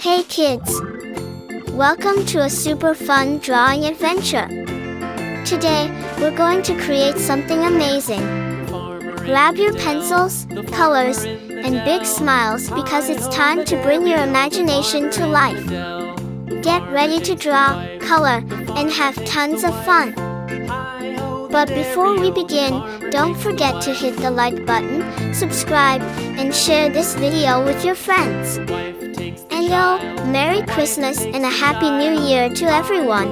Hey kids! Welcome to a super fun drawing adventure. Today, we're going to create something amazing. Grab your pencils, colors, and big smiles because it's time to bring your imagination to life. Get ready to draw, color, and have tons of fun. But before we begin, don't forget to hit the like button, subscribe, and share this video with your friends. And Merry Christmas and a Happy New Year to everyone.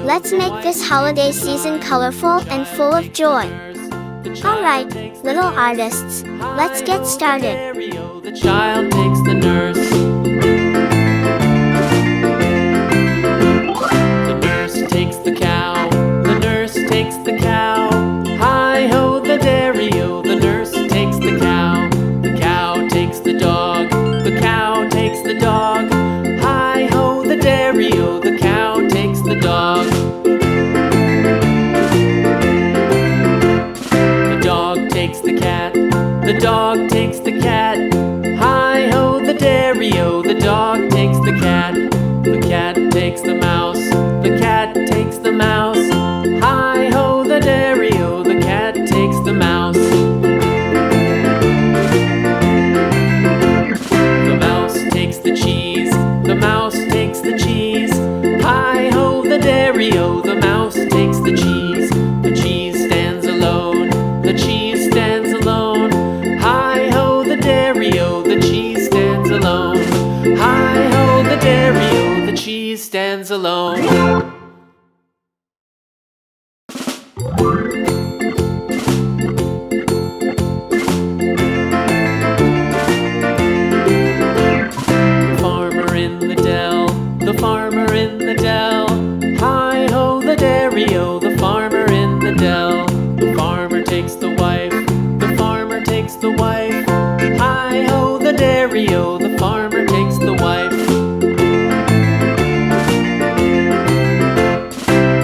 Let's make this holiday season colorful and full of joy. Alright, little artists, let's get started. The child takes the nurse. The nurse takes the cow. The nurse takes the cow. Hi-ho, the dairy-o. The nurse takes the cow. The cow takes the dog. The cow takes the dog. Hi-ho, the dairy-o. The cow takes the dog. The dog takes the cat. The dog takes the cat. Hi-ho, the dairy-o. The dog takes the cat. The cat takes the mouse. The cat takes the mouse. Hi-ho, the dairy-o. The cat takes the mouse. The mouse takes the cheese. The mouse takes the cheese. Hi-ho, the dairy-o. The mouse takes the cheese. The cheese stands alone. The cheese stands alone. Hi-ho, the dairy-o. The cheese stands alone. Hi-ho, the dairy-o. The cheese stands alone. The farmer in the dell. Hi-ho, the dairy-o. The farmer in the dell. The farmer takes the wife. The farmer takes the wife. Hi-ho, the dairy-o. The farmer takes the wife.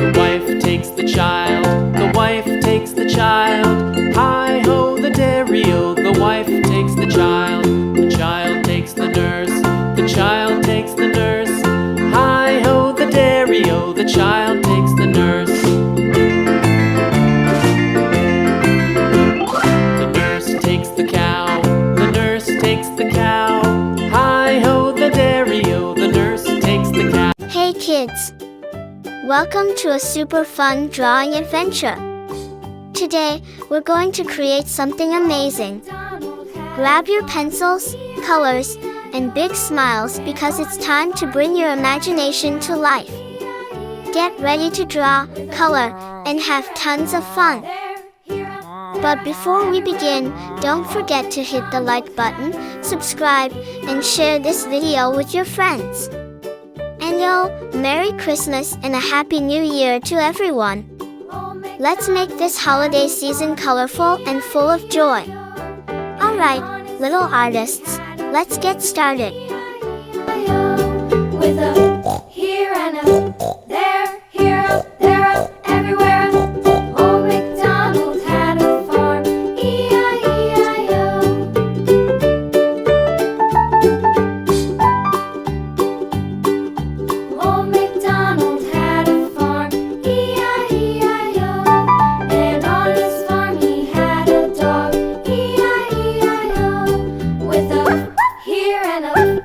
The wife takes the child. The wife takes the child. Hi-ho, the dairy-o. The wife takes the child. The child takes the nurse. The child takes the nurse. Hi-ho, the dairy-o. The child takes the nurse. The nurse takes the cow. The nurse takes the cow. Hi-ho, the dairy-o. The nurse takes the cow. Hey kids! Welcome to a super fun drawing adventure. Today, we're going to create something amazing. Grab your pencils, colors, and big smiles because it's time to bring your imagination to life. Get ready to draw, color, and have tons of fun. But before we begin, don't forget to hit the like button, subscribe, and share this video with your friends. And Merry Christmas and a Happy New Year to everyone. Let's make this holiday season colorful and full of joy. Alright, little artists, let's get started. With a here and a there, here up, there up, everywhere. Old MacDonald had a farm, E-I-E-I-O. Old MacDonald had a farm, E-I-E-I-O. And on his farm he had a dog, E-I-E-I-O. With a here and a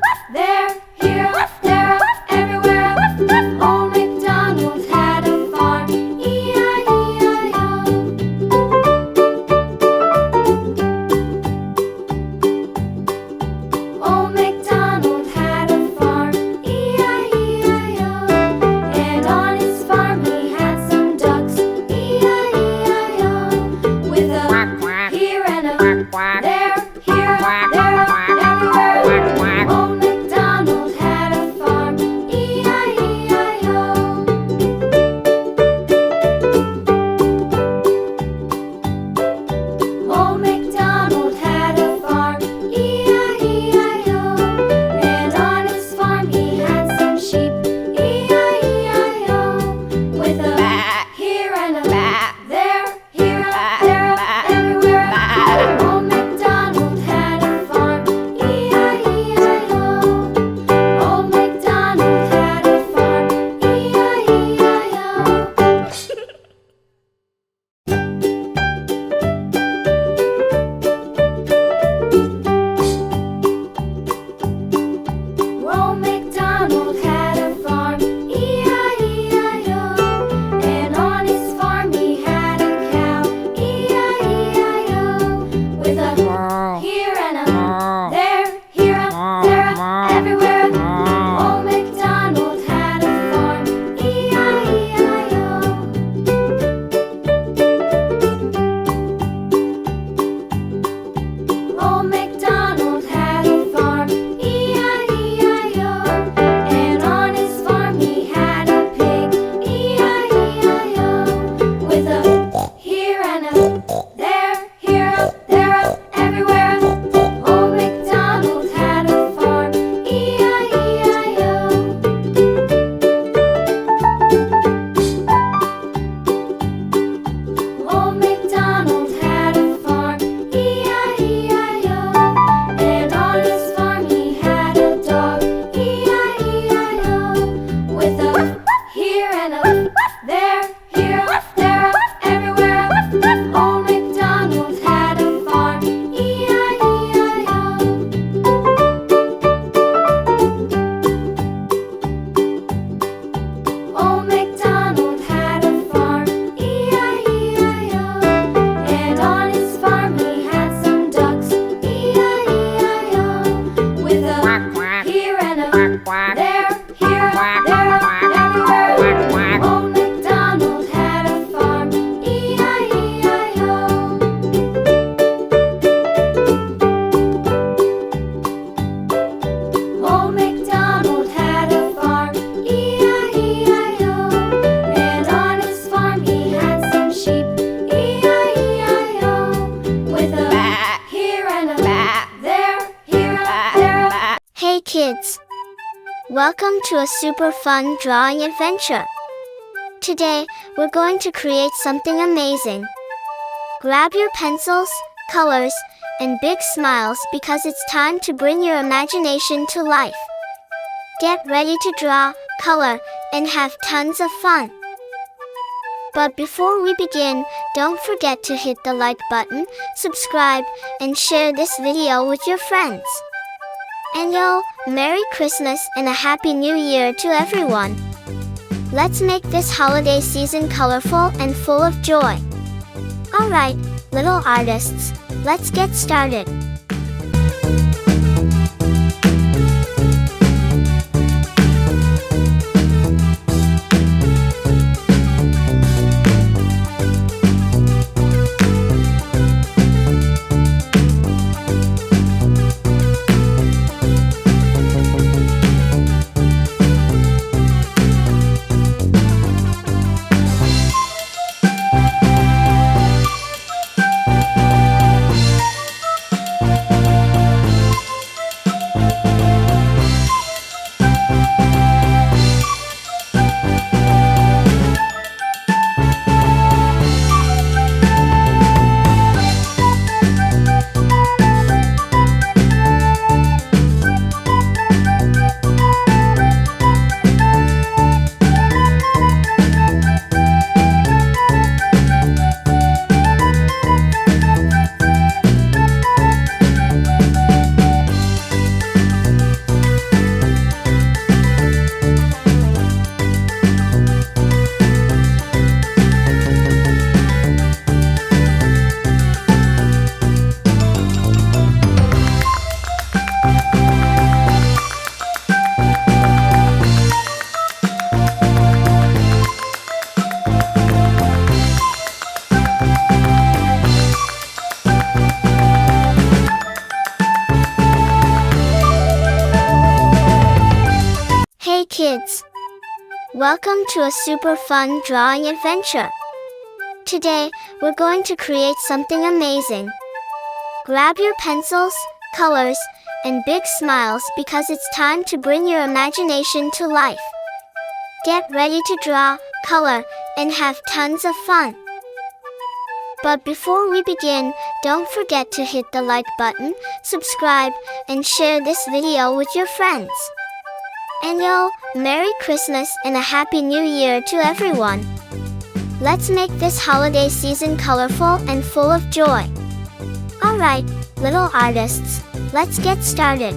there, here, there, everywhere. Old MacDonald had a farm, E-I-E-I-O. Old MacDonald had a farm, E-I-E-I-O. And on his farm he had some sheep, E-I-E-I-O. With a here and a there, here, there. Hey kids! Welcome to a super fun drawing adventure. Today, we're going to create something amazing. Grab your pencils, colors, and big smiles because it's time to bring your imagination to life. Get ready to draw, color, and have tons of fun. But before we begin, don't forget to hit the like button, subscribe, and share this video with your friends. And yo, Merry Christmas and a Happy New Year to everyone! Let's make this holiday season colorful and full of joy. Alright, little artists, let's get started. Hey kids! Welcome to a super fun drawing adventure. Today, we're going to create something amazing. Grab your pencils, colors, and big smiles because it's time to bring your imagination to life. Get ready to draw, color, and have tons of fun. But before we begin, don't forget to hit the like button, subscribe, and share this video with your friends. And yo, Merry Christmas and a Happy New Year to everyone! Let's make this holiday season colorful and full of joy. Alright, little artists, let's get started.